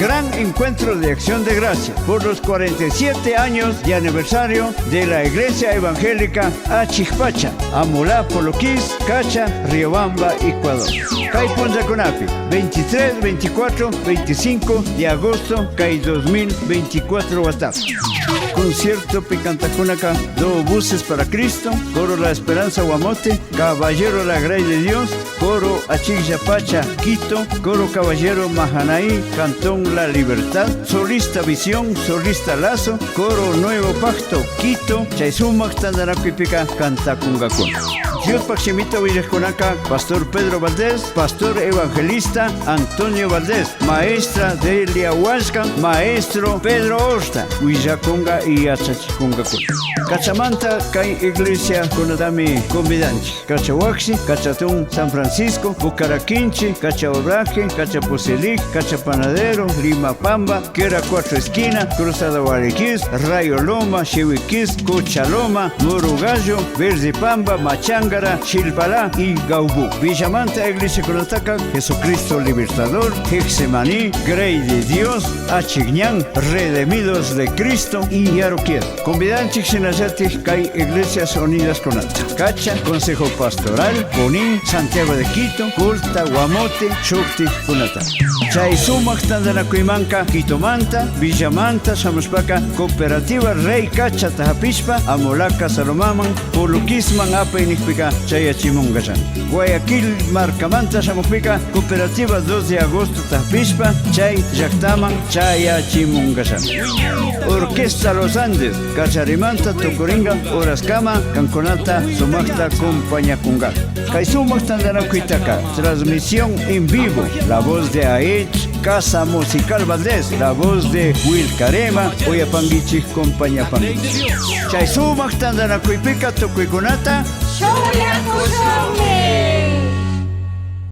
gran encuentro de acción de gracia por los 47 años de aniversario de la Iglesia Evangélica Achigpacha, Amolá, Poloquis, Cacha, Riobamba, Ecuador. Caipunzacunapi, 23, 24, 25 de agosto, Cai 2024 WhatsApp. Concierto Picantacunaca, 2 buses para Cristo, Coro La Esperanza Guamote, Caballero La Grey de Dios, Coro Achigyapacha, Quito, Coro Caballero Mahanaí, Cantón La Libertad, Solista Visión, Solista Lazo, Coro Nuevo Pacto, Quito, Chaisumac Tandanacuipica, Cantacungacun. Dios Paximita Villaconaca, Pastor Pedro Valdés, Pastor Evangelista Antonio Valdés, Maestra Delia Huasca, Maestro Pedro Orsta, Villaconga y Achachicungacun. Cachamanta, Kai Iglesia Conadami Convidanchi, Cachahuaxi, Cachatún San Francisco, Bucaraquinchi, Cachaobraje, Cachaposelic, Cachapanadero, Lima Pamba, Quera Cuatro Esquina, Cruzada Guarequis, Rayo Loma, Chehuiquis, Cochaloma, Morugallo, Verde Pamba, Machangara, Chilpalá y Gaubú. Villamanta, Iglesia Conataca, Jesucristo Libertador, Hexemaní, Grey de Dios, Achigñán, Redimidos de Cristo y Yaroquiel. Convidanchi Xenayati, Kai Iglesias Unidas Conata. Cacha, Consejo Pastoral, Bonín, Santiago de Quito, Culta, Guamote, Chocti, Conata. Chaisumac Tandanacuimanca, Quitomanta, Villamanta, Samuspaca, Cooperativa Rey Cacha Tajapispa, Amolaca Salomaman, Poluquisman Apa Inicpica, Chayachimungasan. Guayaquil Marcamanta Samupica, Cooperativa 2 de agosto Tajapispa, Chay Yactaman, Chayachimungasan. Orquesta Los Andes, Cacharimanta, Tocoringa, Orascama, Canconata, Sumacta, Compañacunga. Kaisumac Tandanacuitaca, transmisión en vivo, la voz de Aech, Casa Musical Valdés, la voz de Wilcarema, Oyapanguichi, Compañía Panguichi. Chaisumac Tandanacuipica, Tocuiconata, Shoya Kushome.